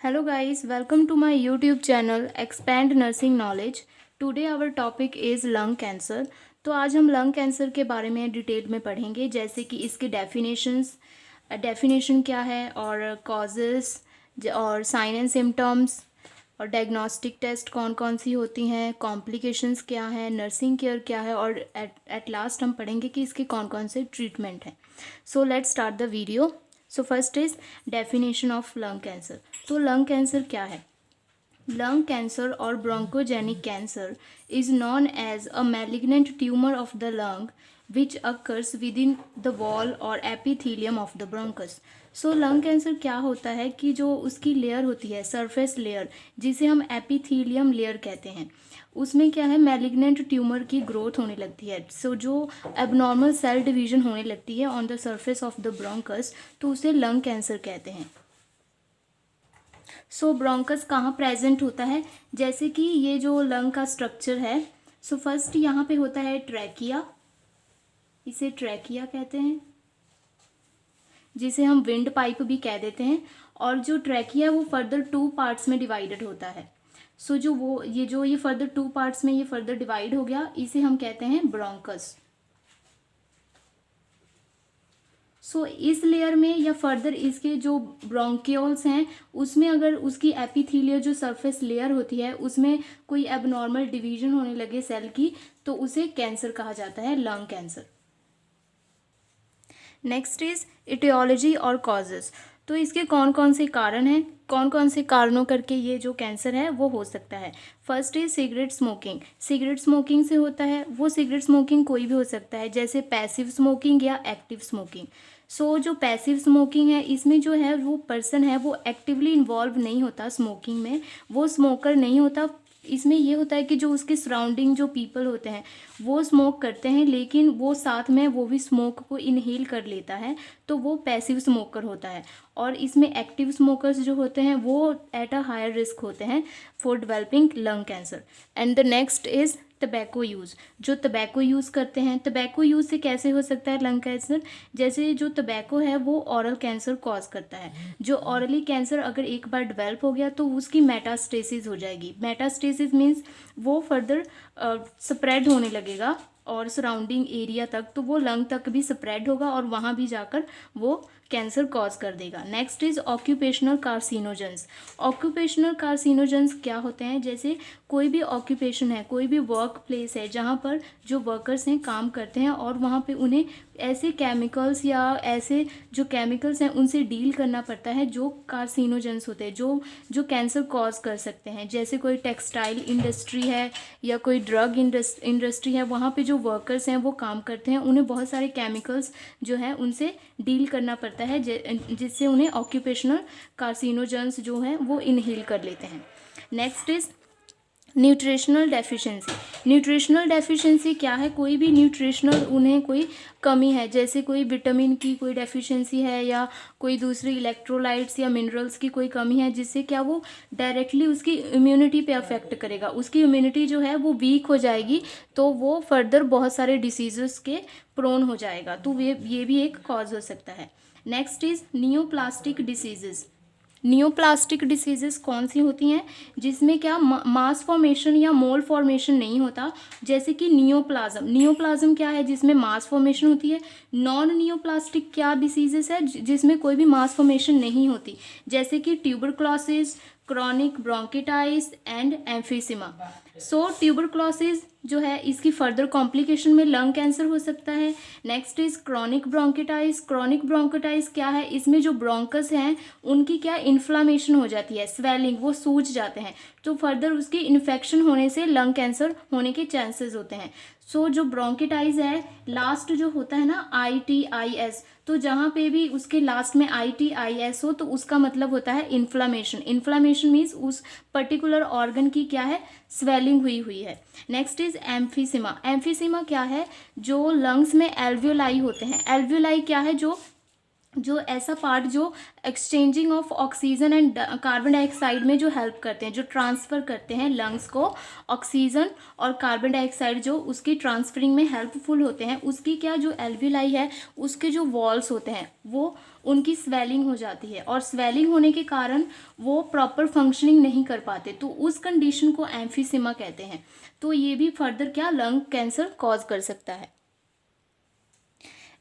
Hello guys, welcome to my YouTube channel Expand Nursing Knowledge. Today our topic is lung cancer. तो आज हम lung cancer के बारे में डिटेल में पढ़ेंगे, जैसे कि इसके डेफिनेशन क्या है और कॉजेस और साइन एंड सिम्टम्स और डायग्नोस्टिक टेस्ट कौन कौन सी होती हैं, कॉम्प्लिकेशंस क्या है, नर्सिंग केयर क्या है और एट लास्ट हम पढ़ेंगे कि इसके कौन कौन से ट्रीटमेंट हैं. So let's start the video. So first is definition of lung cancer. तो लंग कैंसर क्या है? Lung cancer or bronchogenic cancer is known as a malignant tumour of the lung which occurs within the wall or epithelium of the bronchus. So lung cancer क्या होता है कि जो उसकी layer होती है, सरफेस लेयर, जिसे हम एपिथीलियम लेयर कहते हैं, उसमें क्या है, मैलिग्नेंट ट्यूमर की ग्रोथ होने लगती है. सो जो एबनॉर्मल सेल डिवीजन होने लगती है on the surface of the bronchus, तो उसे लंग कैंसर कहते हैं. सो ब्रोंकस कहाँ प्रेजेंट होता है? जैसे कि ये जो लंग का स्ट्रक्चर है, सो फर्स्ट यहाँ पे होता है ट्रैकिया, इसे ट्रैकिया कहते हैं, जिसे हम विंड पाइप भी कह देते हैं. और जो ट्रैकिया वो फर्दर 2 पार्ट्स में डिवाइडेड होता है. सो ये फर्दर 2 पार्ट्स में ये फर्दर डिवाइड हो गया, इसे हम कहते हैं ब्रोंकस. सो इस लेयर में या फर्दर इसके जो ब्रोंकियोल्स हैं उसमें अगर उसकी एपिथीलियल जो सरफेस लेयर होती है उसमें कोई एबनॉर्मल डिवीजन होने लगे सेल की, तो उसे कैंसर कहा जाता है, lung cancer. Next is aetiology और कॉजेस. तो इसके कौन कौन से कारण हैं, कौन कौन से कारणों करके ये जो कैंसर है वो हो सकता है. First is cigarette smoking. Cigarette smoking से होता है. वो सिगरेट स्मोकिंग कोई भी हो सकता है, जैसे पैसिव स्मोकिंग या एक्टिव स्मोकिंग. सो जो पैसिव स्मोकिंग है, इसमें जो है वो पर्सन है वो एक्टिवली इन्वॉल्व नहीं होता स्मोकिंग में, वो स्मोकर नहीं होता. इसमें ये होता है कि जो उसके सराउंडिंग जो पीपल होते हैं वो स्मोक करते हैं, लेकिन वो साथ में वो भी स्मोक को इनहेल कर लेता है, तो वो पैसिव स्मोकर होता है. और इसमें एक्टिव स्मोकर्स जो होते हैं वो एट अ हायर रिस्क होते हैं for developing lung cancer. And the next is tobacco use. जो टबैको यूज़ करते हैं, टबैको यूज़ से कैसे हो सकता है लंग कैंसर? जैसे जो टबैको है वो ऑरल कैंसर कॉज करता है. जो ऑरली कैंसर अगर एक बार डेवलप हो गया तो उसकी मेटास्टेसिस हो जाएगी. मेटास्टेसिस मीन्स वो फर्दर स्प्रेड होने लगेगा और सराउंडिंग एरिया तक, तो वो लंग तक भी स्प्रेड होगा और वहाँ भी जाकर वो कैंसर कॉज कर देगा. Next is occupational carcinogens. Occupational carcinogens क्या होते हैं? जैसे कोई भी ऑक्यूपेशन है, कोई भी वर्क प्लेस है जहाँ पर जो वर्कर्स हैं काम करते हैं और वहाँ पे उन्हें ऐसे केमिकल्स या ऐसे जो केमिकल्स हैं उनसे डील करना पड़ता है जो कार्सिनोजेंस होते हैं, जो कैंसर कॉज कर सकते हैं. जैसे कोई टेक्सटाइल इंडस्ट्री है या कोई ड्रग इंडस्ट्री है, वहाँ पे जो वर्कर्स हैं वो काम करते हैं, उन्हें बहुत सारे केमिकल्स जो है उनसे डील करना पड़ता है, जिससे उन्हें ऑक्यूपेशनल कार्सिनोजेंस जो हैं वो इनहेल कर लेते हैं. Next is nutritional deficiency. Nutritional deficiency क्या है? कोई भी न्यूट्रिशनल उन्हें कोई कमी है, जैसे कोई विटामिन की कोई डेफिशिएंसी है या कोई दूसरी इलेक्ट्रोलाइट्स या मिनरल्स की कोई कमी है, जिससे क्या वो डायरेक्टली उसकी इम्यूनिटी पे अफेक्ट करेगा. उसकी इम्यूनिटी जो है वो वीक हो जाएगी, तो वो फर्दर बहुत सारे डिसीजेस के प्रोन हो जाएगा. तो ये भी एक कॉज हो सकता है. Next is neoplastic diseases. Neoplastic diseases कौन सी होती हैं? जिसमें क्या मास फॉर्मेशन या मोल फॉर्मेशन नहीं होता, जैसे कि नियोप्लाज्म. नियोप्लाज्म क्या है? जिसमें मास फॉर्मेशन होती है. नॉन नियोप्लास्टिक क्या डिसीजेस है? जिसमें कोई भी मास फॉर्मेशन नहीं होती, जैसे कि tuberculosis, chronic bronchitis and emphysema. So tuberculosis जो है इसकी फर्दर कॉम्प्लिकेशन में लंग कैंसर हो सकता है. Next is chronic bronchitis. Chronic bronchitis क्या है? इसमें जो ब्रोंकस हैं उनकी क्या इन्फ्लामेशन हो जाती है, स्वेलिंग, वो सूज जाते हैं, तो फर्दर उसकी इन्फेक्शन होने से लंग कैंसर होने के चांसेस होते हैं. सो जो ब्रोंकिटाइटिस है, लास्ट जो होता है ना ITIS, तो जहाँ पे भी उसके लास्ट में ITIS हो तो उसका मतलब होता है इन्फ्लामेशन. इन्फ्लामेशन मीन्स उस पर्टिकुलर ऑर्गन की क्या है, स्वेलिंग हुई है. Next is एम्फीसिमा. एम्फीसिमा क्या है? जो लंग्स में एल्वियोलाई होते हैं. एल्वियोलाई क्या है? जो जो ऐसा पार्ट जो exchanging of oxygen and carbon dioxide में जो हेल्प करते हैं, जो ट्रांसफ़र करते हैं लंग्स को ऑक्सीजन और कार्बन डाइऑक्साइड, जो उसकी ट्रांसफरिंग में हेल्पफुल होते हैं, उसकी क्या जो एल्विलाई है उसके जो वॉल्स होते हैं वो उनकी स्वेलिंग हो जाती है, और स्वेलिंग होने के कारण वो प्रॉपर फंक्शनिंग नहीं कर पाते, तो उस कंडीशन को एम्फीसिमा कहते हैं। तो ये भी फर्दर क्या लंग कैंसर कॉज कर सकता है।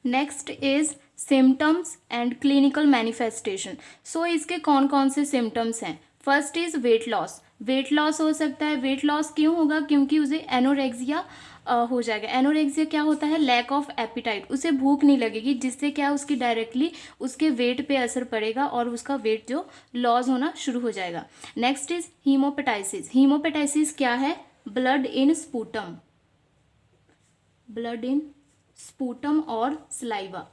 Next is symptoms and clinical manifestation. So इसके कौन कौन से सिम्टम्स हैं। First is weight loss. Weight loss हो सकता है। वेट लॉस क्यों होगा, क्योंकि उसे एनोरेक्सिया हो जाएगा। एनोरेक्सिया क्या होता है, लैक ऑफ एपिटाइट, उसे भूख नहीं लगेगी, जिससे क्या उसकी डायरेक्टली उसके वेट पे असर पड़ेगा और उसका वेट जो लॉस होना शुरू हो जाएगा। Next is हीमोपेटाइसिस। हीमोपेटाइसिस क्या है, blood in sputum, blood in sputum और स्लाइवा।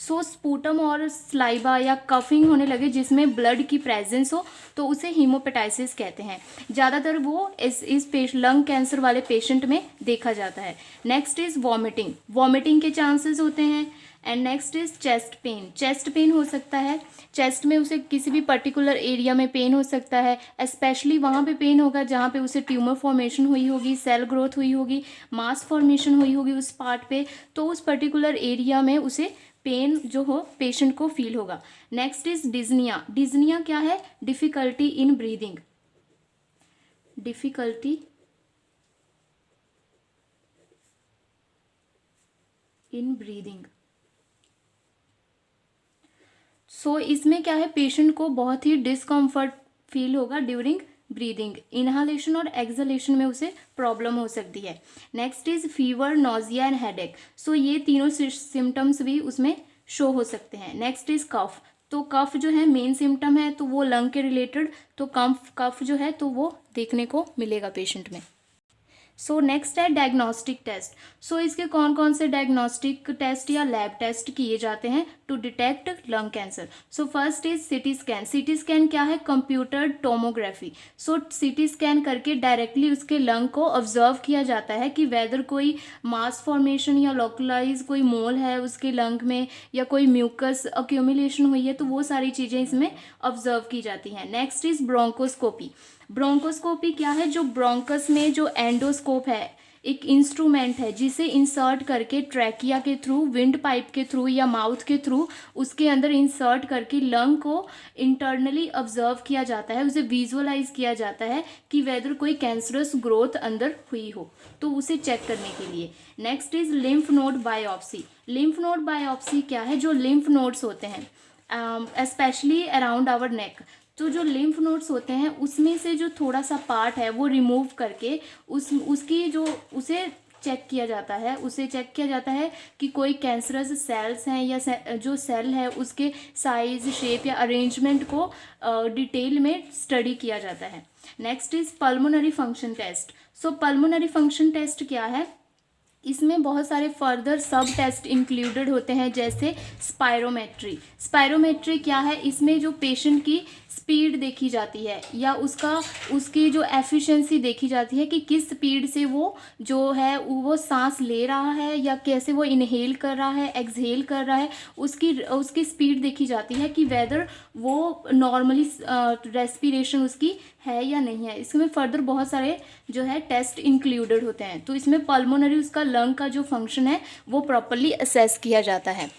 सो स्पूटम और स्लाइवा या कफिंग होने लगे जिसमें ब्लड की प्रेजेंस हो, तो उसे हीमोपेटाइसिस कहते हैं। ज़्यादातर वो इस लंग कैंसर वाले पेशेंट में देखा जाता है। नेक्स्ट इज वॉमिटिंग, वॉमिटिंग के चांसेस होते हैं। And next is chest pain, chest pain हो सकता है, चेस्ट में उसे किसी भी पर्टिकुलर एरिया में पेन हो सकता है, स्पेशली वहाँ पे पेन होगा जहाँ पे उसे ट्यूमर फॉर्मेशन हुई होगी, सेल ग्रोथ हुई होगी, मास फॉर्मेशन हुई होगी उस पार्ट पे, तो उस पर्टिकुलर एरिया में उसे पेन जो हो पेशेंट को फील होगा। Next is डिज्निया। डिज्निया क्या है, difficulty in breathing, difficulty in breathing. So इसमें क्या है, पेशेंट को बहुत ही डिस्कम्फर्ट फील होगा ड्यूरिंग ब्रीदिंग, इनहालेशन और एक्सलेशन में उसे प्रॉब्लम हो सकती है। Next is fever, nausea and headache. So ये तीनों सिम्टम्स भी उसमें शो हो सकते हैं। Next is cough. तो कफ जो है मेन सिम्टम है, तो वो लंग के रिलेटेड, तो कफ जो है तो वो देखने को मिलेगा पेशेंट में। सो नेक्स्ट है डायग्नोस्टिक टेस्ट। सो इसके कौन कौन से डायग्नोस्टिक टेस्ट या लैब टेस्ट किए जाते हैं to detect lung cancer. So first is CT scan. CT scan क्या है, कंप्यूटर टोमोग्राफी। सो सीटी स्कैन करके डायरेक्टली उसके लंग को ऑब्जर्व किया जाता है कि वेदर कोई मास फॉर्मेशन या लोकलाइज कोई मोल है उसके लंग में, या कोई म्यूकस अक्यूमुलेशन हुई है, तो वो सारी चीज़ें इसमें ऑब्जर्व की जाती हैं। Next is bronchoscopy. ब्रोंकोस्कोपी क्या है, जो ब्रोंकस में जो एंडोस्कोप है, एक इंस्ट्रूमेंट है जिसे इंसर्ट करके ट्रैकिया के थ्रू, विंड पाइप के थ्रू या माउथ के थ्रू उसके अंदर इंसर्ट करके लंग को इंटरनली ऑब्जर्व किया जाता है, उसे विजुअलाइज किया जाता है कि वेदर कोई कैंसरस ग्रोथ अंदर हुई हो, तो उसे चेक करने के लिए। Next is lymph node biopsy. Lymph node biopsy क्या है, जो लिम्फ नोड्स होते हैं स्पेशली अराउंड आवर नेक, तो जो लिम्फ नोड्स होते हैं उसमें से जो थोड़ा सा पार्ट है वो रिमूव करके उसकी जो उसे चेक किया जाता है, उसे चेक किया जाता है कि कोई कैंसरस सेल्स हैं या जो सेल है उसके साइज, शेप या अरेंजमेंट को डिटेल में स्टडी किया जाता है। Next is pulmonary function test. So pulmonary function test क्या है, इसमें बहुत सारे फर्दर सब टेस्ट इंक्लूडेड होते हैं, जैसे स्पायरोमेट्री। स्पायरोमेट्री क्या है, इसमें जो पेशेंट की स्पीड देखी जाती है या उसकी जो एफिशिएंसी देखी जाती है कि किस स्पीड से वो जो है वो सांस ले रहा है या कैसे वो इनहेल कर रहा है, एक्सहेल कर रहा है, उसकी स्पीड देखी जाती है कि वेदर वो नॉर्मली रेस्पिरेशन उसकी है या नहीं है। इसमें फर्दर बहुत सारे जो है टेस्ट इंक्लूडेड होते हैं, तो इसमें पल्मोनरी उसका लंग का जो फंक्शन है वो प्रॉपरली असेस किया जाता है।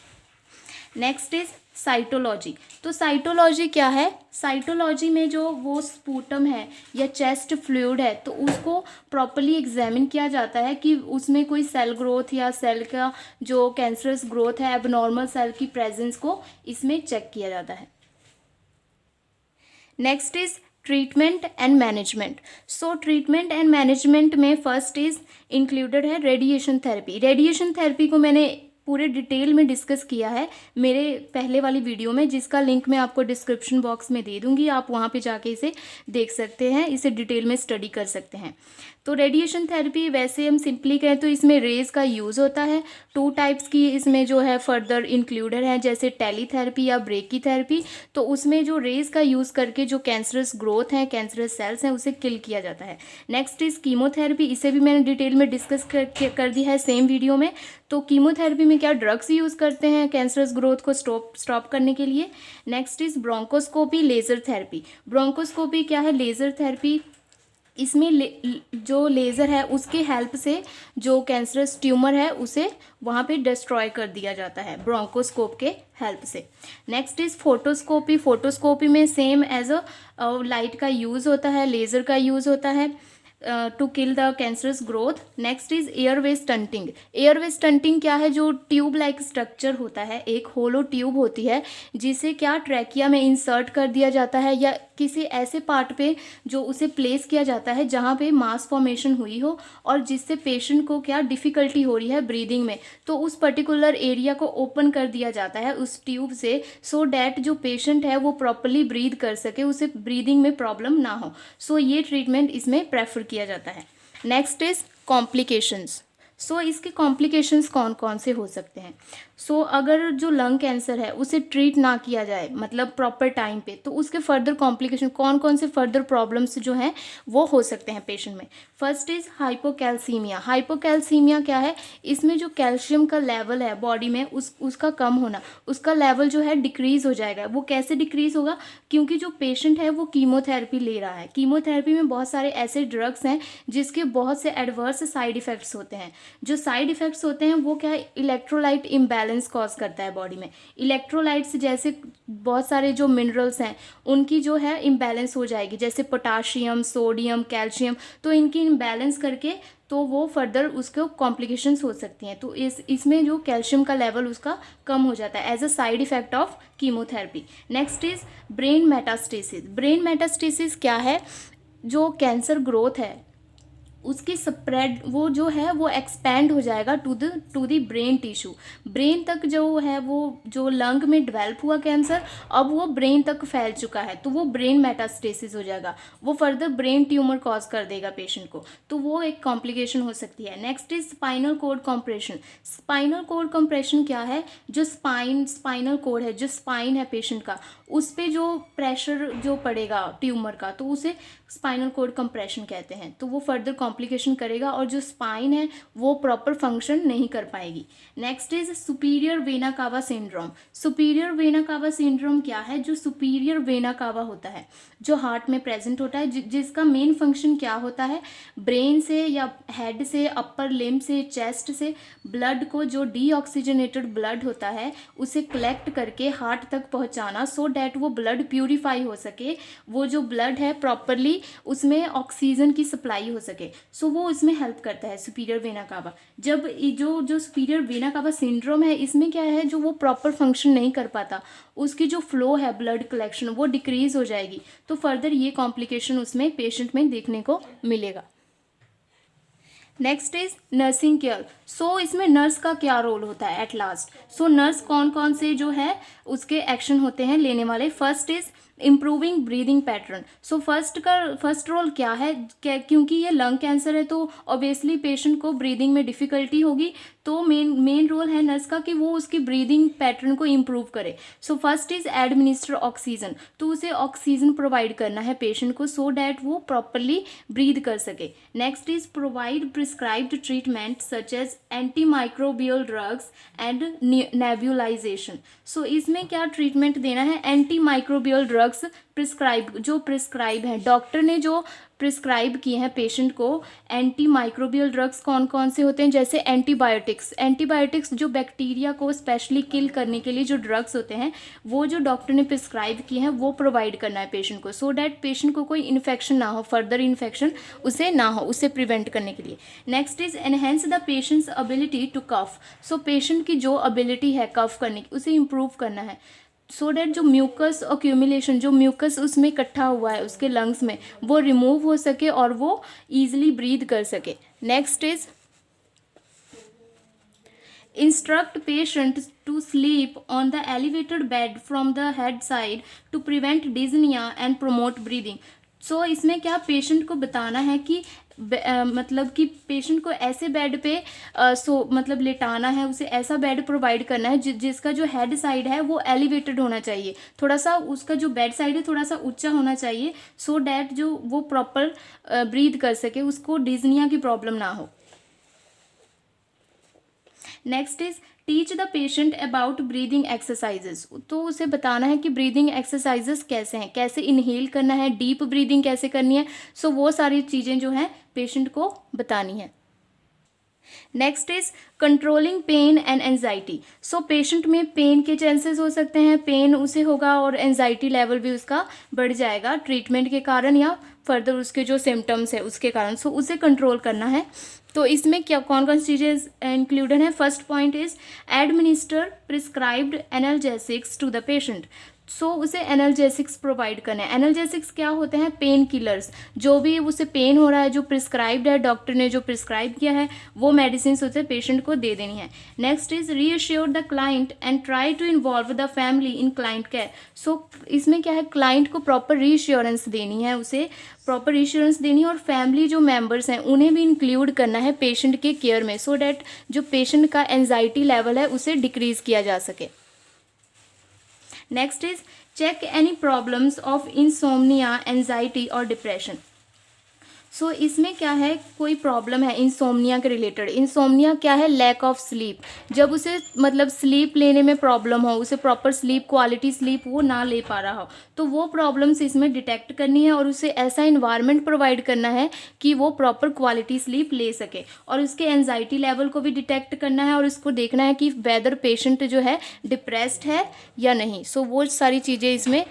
Next is cytology. तो साइटोलॉजी क्या है, साइटोलॉजी में जो वो स्पूटम है या चेस्ट फ्लूइड है तो उसको प्रॉपरली एग्जामिन किया जाता है कि उसमें कोई सेल ग्रोथ या सेल का जो कैंसरस ग्रोथ है, एबनॉर्मल सेल की प्रेजेंस को इसमें चेक किया जाता है। Next is treatment and management. So treatment and management में फर्स्ट इज इंक्लूडेड है रेडिएशन थेरेपी। रेडिएशन थेरेपी को मैंने पूरे डिटेल में डिस्कस किया है मेरे पहले वाली वीडियो में, जिसका लिंक मैं आपको डिस्क्रिप्शन बॉक्स में दे दूंगी, आप वहाँ पे जाके इसे देख सकते हैं, इसे डिटेल में स्टडी कर सकते हैं। तो रेडिएशन थेरेपी वैसे हम सिंपली कहें तो इसमें रेज का यूज़ होता है। 2 टाइप्स की इसमें जो है फर्दर इंक्लूडेड है, जैसे टेलीथेरेपी या ब्रेकी थेरेपी। तो उसमें जो रेज का यूज़ करके जो कैंसरस ग्रोथ है, कैंसरस सेल्स हैं, उसे किल किया जाता है। Next is chemotherapy. इसे भी मैंने डिटेल में डिस्कस कर दिया है सेम वीडियो में। तो कीमोथेरेपी में क्या ड्रग्स यूज़ करते हैं कैंसरस ग्रोथ को स्टॉप करने के लिए। Next is bronchoscopy, laser therapy. Bronchoscopy क्या है? Laser therapy. इसमें जो लेज़र है उसके हेल्प से जो कैंसरस ट्यूमर है उसे वहाँ पे डिस्ट्रॉय कर दिया जाता है ब्रोंकोस्कोप के हेल्प से। Next is photoscopy. फोटोस्कोपी में सेम एज अ लाइट का यूज़ होता है, लेज़र का यूज़ होता है to kill the cancerous growth. Next is airway stenting. Airway stenting क्या है? जो ट्यूब लाइक स्ट्रक्चर होता है, एक होलो ट्यूब होती है जिसे क्या ट्रैकिया में इंसर्ट कर दिया जाता है या किसी ऐसे पार्ट पे जो उसे प्लेस किया जाता है जहाँ पे मास फॉर्मेशन हुई हो और जिससे पेशेंट को क्या डिफ़िकल्टी हो रही है ब्रीदिंग में, तो उस पर्टिकुलर एरिया को ओपन कर दिया जाता है उस ट्यूब से, सो डैट जो पेशेंट है वो प्रॉपरली ब्रीद कर सके, उसे ब्रीदिंग में प्रॉब्लम ना हो। सो ये ट्रीटमेंट इसमें प्रेफर किया जाता है। Next is complications. सो इसके कॉम्प्लिकेशंस कौन कौन से हो सकते हैं? सो अगर जो लंग कैंसर है उसे ट्रीट ना किया जाए मतलब प्रॉपर टाइम पे, तो उसके फर्दर कॉम्प्लिकेशन कौन कौन से फर्दर प्रॉब्लम्स जो हैं वो हो सकते हैं पेशेंट में। First is hypocalcaemia. हाइपोकैल्सीमिया क्या है? इसमें जो कैल्शियम का लेवल है बॉडी में उसका कम होना, उसका लेवल जो है डिक्रीज हो जाएगा। वो कैसे डिक्रीज होगा? क्योंकि जो पेशेंट है वो कीमोथेरेपी ले रहा है। कीमोथेरेपी में बहुत सारे ऐसे ड्रग्स हैं जिसके बहुत से एडवर्स साइड इफ़ेक्ट्स होते हैं। जो साइड इफ़ेक्ट्स होते हैं वो क्या है? इलेक्ट्रोलाइट इम्बैलेंस कॉज करता है बॉडी में। इलेक्ट्रोलाइट्स जैसे बहुत सारे जो मिनरल्स हैं उनकी जो है इम्बैलेंस हो जाएगी, जैसे पोटाशियम, सोडियम, कैल्शियम। तो इनकी इम्बैलेंस करके तो वो फर्दर उसके कॉम्प्लिकेशंस हो सकती हैं। तो इसमें जो कैल्शियम का लेवल उसका कम हो जाता है as a side effect of chemotherapy. Next is brain metastasis. Brain metastasis क्या है? जो कैंसर ग्रोथ है उसकी स्प्रेड वो जो है वो एक्सपैंड हो जाएगा to the brain tissue. Brain तक जो है वो जो लंग में डेवलप हुआ कैंसर अब वो ब्रेन तक फैल चुका है, तो वो ब्रेन मेटास्टेसिस हो जाएगा। वो फर्दर ब्रेन ट्यूमर कॉज कर देगा पेशेंट को, तो वो एक कॉम्प्लिकेशन हो सकती है। Next is spinal cord compression. Spinal cord compression क्या है? जो स्पाइनल कोड है, जो स्पाइन है पेशेंट का, उस पर जो प्रेशर जो पड़ेगा ट्यूमर का, तो उसे स्पाइनल कोड कंप्रेशन कहते हैं। तो वो फर्दर कॉम्प्लिकेशन करेगा और जो स्पाइन है वो प्रॉपर फंक्शन नहीं कर पाएगी। Next is superior vena cava syndrome. Superior vena cava syndrome क्या है? जो सुपीरियर वेना कावा होता है जो हार्ट में प्रेजेंट होता है, जिसका मेन फंक्शन क्या होता है? ब्रेन से या हेड से, अपर लिम्ब से, चेस्ट से ब्लड को, जो डीऑक्सीजनेटेड ब्लड होता है उसे कलेक्ट करके हार्ट तक पहुंचाना, सो डैट वो ब्लड प्यूरिफाई हो सके, वो जो ब्लड है प्रॉपरली उसमें ऑक्सीजन की सप्लाई हो सके। सो वो इसमें हेल्प करता है सुपीरियर वेना कावा। जब जो सुपीरियर वेना कावा सिंड्रोम है इसमें क्या है? जो वो प्रॉपर फंक्शन नहीं कर पाता, उसकी जो फ्लो है ब्लड कलेक्शन वो डिक्रीज हो जाएगी, तो फर्दर ये कॉम्प्लिकेशन उसमें पेशेंट में देखने को मिलेगा। Next is nursing care. So इसमें नर्स का क्या रोल होता है एट लास्ट? सो नर्स कौन कौन से जो है उसके एक्शन होते हैं लेने वाले? First is improving breathing pattern. So first role क्या है? क्योंकि ये लंग कैंसर है तो ऑब्वियसली पेशेंट को ब्रीदिंग में डिफ़िकल्टी होगी, तो मेन रोल है नर्स का कि वो उसकी ब्रीदिंग पैटर्न को इम्प्रूव करे। So first is administer oxygen. तो उसे ऑक्सीजन प्रोवाइड करना है पेशेंट को, सो डैट वो प्रॉपरली ब्रीद कर सके। Next is provide prescribed treatment such as antimicrobial drugs and nebulisation. So इसमें क्या ट्रीटमेंट देना है? एंटी माइक्रोबियल ड्रग्स प्रिस्क्राइब है, डॉक्टर ने जो प्रिस्क्राइब किए हैं पेशेंट को। एंटी माइक्रोबियल ड्रग्स कौन कौन से होते हैं? जैसे एंटीबायोटिक्स जो बैक्टीरिया को स्पेशली किल करने के लिए जो ड्रग्स होते हैं वो जो डॉक्टर ने प्रिस्क्राइब किए हैं वो प्रोवाइड करना है पेशेंट को, सो डैट पेशेंट को कोई इन्फेक्शन ना हो, फर्दर इन्फेक्शन उसे ना हो, उसे प्रिवेंट करने के लिए। Next is enhance the patient's ability to cough. So patient की जो एबिलिटी है कफ करने की उसे इम्प्रूव करना है, सो डैट जो म्यूकस अक्यूमुलेशन, जो म्यूकस उसमें इकट्ठा हुआ है उसके लंग्स में, वो रिमूव हो सके और वो ईजिली ब्रीद कर सके। Next is instruct patient to sleep on the elevated bed from the head side to prevent dyspnea and promote breathing. So इसमें क्या पेशेंट को बताना है कि मतलब कि पेशेंट को ऐसे बेड पे मतलब लेटाना है, उसे ऐसा बेड प्रोवाइड करना है जिसका जो हेड साइड है वो एलिवेटेड होना चाहिए, थोड़ा सा उसका जो बेड साइड है थोड़ा सा ऊंचा होना चाहिए, सो डैट जो वो प्रॉपर ब्रीथ कर सके, उसको डिजनिया की प्रॉब्लम ना हो। Next is teach the patient about breathing exercises. तो उसे बताना है कि ब्रीदिंग एक्सरसाइजेस कैसे हैं, कैसे इनहेल करना है, डीप ब्रीदिंग कैसे करनी है, सो वो सारी चीज़ें जो हैं पेशेंट को बतानी है। Next is controlling pain and anxiety. So patient में पेन के चांसेस हो सकते हैं, पेन उसे होगा और एंजाइटी लेवल भी उसका बढ़ जाएगा ट्रीटमेंट के कारण या फर्दर उसके जो सिम्टम्स है उसके कारण, सो उसे कंट्रोल करना है। तो इसमें क्या कौन कौन सी चीज़ें इंक्लूडेड हैं? First point is administer prescribed analgesics to the patient. So उसे एनाल्जेसिक्स प्रोवाइड करना है। एनाल्जेसिक्स क्या होते हैं? Pain killers. जो भी उसे पेन हो रहा है, जो प्रिस्क्राइब्ड है, डॉक्टर ने जो प्रिस्क्राइब किया है वो मेडिसिन उसे पेशेंट को दे देनी है। Next is reassure the client and try to involve the family in client care. So इसमें क्या है, क्लाइंट को प्रॉपर रीअश्योरेंस देनी है, उसे प्रॉपर इंश्योरेंस देनी है और फैमिली जो मेंबर्स हैं उन्हें भी इंक्लूड करना है पेशेंट के केयर में, सो डैट जो पेशेंट का एंजाइटी लेवल है उसे डिक्रीज किया जा सके। Next is check any problems of insomnia, anxiety और डिप्रेशन। सो इसमें क्या है, कोई प्रॉब्लम है इंसोम्निया के रिलेटेड। इंसोम्निया क्या है? Lack of sleep. जब उसे मतलब स्लीप लेने में प्रॉब्लम हो, उसे प्रॉपर स्लीप, क्वालिटी स्लीप वो ना ले पा रहा हो, तो वो प्रॉब्लम्स इसमें डिटेक्ट करनी है और उसे ऐसा इन्वायरमेंट प्रोवाइड करना है कि वो प्रॉपर क्वालिटी स्लीप ले सके। और उसके एंजाइटी लेवल को भी डिटेक्ट करना है और उसको देखना है कि वेदर पेशेंट जो है डिप्रेस्ड है या नहीं। सो वो सारी चीज़ें इसमें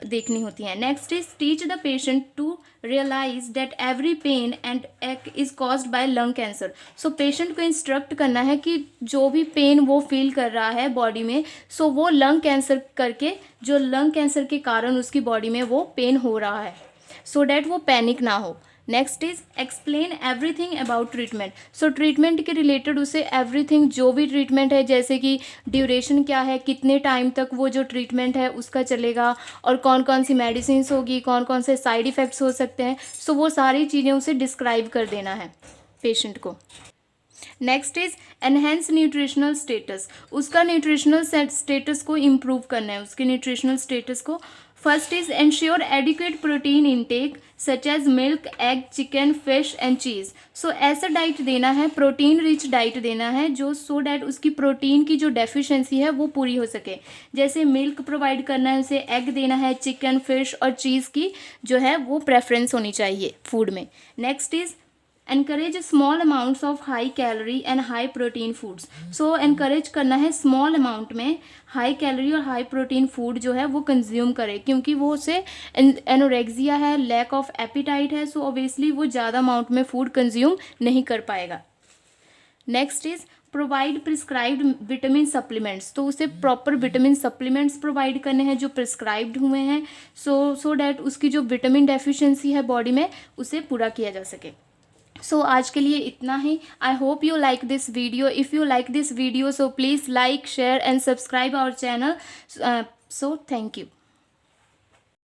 देखनी होती हैं। Next is teach the patient to realize that every pain and ache is caused by lung cancer. So patient को इंस्ट्रक्ट करना है कि जो भी पेन वो फील कर रहा है बॉडी में, सो वो लंग कैंसर करके, जो लंग कैंसर के कारण उसकी बॉडी में वो पेन हो रहा है, सो डैट वो पैनिक ना हो। Next is explain everything about treatment. So treatment के रिलेटेड उसे एवरीथिंग, जो भी ट्रीटमेंट है, जैसे कि ड्यूरेशन क्या है, कितने टाइम तक वो जो ट्रीटमेंट है उसका चलेगा और कौन कौन सी मेडिसिन होगी, कौन कौन से साइड इफ़ेक्ट्स हो सकते हैं, सो वो सारी चीज़ें उसे डिस्क्राइब कर देना है पेशेंट को। Next is enhance nutritional status. उसका न्यूट्रिशनल स्टेटस को इम्प्रूव करना है, उसके न्यूट्रिशनल स्टेटस को। First is ensure adequate protein intake such as milk, egg, chicken, fish and cheese. So ऐसा डाइट देना है, प्रोटीन रिच डाइट देना है जो सो डैट उसकी प्रोटीन की जो डेफिशिएंसी है वो पूरी हो सके। जैसे मिल्क प्रोवाइड करना है उसे, एग देना है, चिकन, फिश और चीज़ की जो है वो प्रेफरेंस होनी चाहिए फूड में। Next is encourage small amounts of high calorie and high protein foods. So encourage करना है स्मॉल अमाउंट में हाई कैलोरी और हाई प्रोटीन फूड जो है वो कंज्यूम करे, क्योंकि वो उसे एनोरेक्सिया है, लैक ऑफ एपिटाइट है, सो ऑब्वियसली वो ज़्यादा अमाउंट में फूड कंज्यूम नहीं कर पाएगा। Next is provide prescribed vitamin supplements. तो उसे प्रॉपर विटामिन सप्लीमेंट्स प्रोवाइड करने हैं जो प्रिस्क्राइब्ड हुए हैं, सो डैट उसकी जो विटामिन डेफिशिएंसी है बॉडी में उसे पूरा किया जा सके। सो आज के लिए इतना ही। I hope you like this video. If you like this video so please like, share and subscribe our channel. So thank you.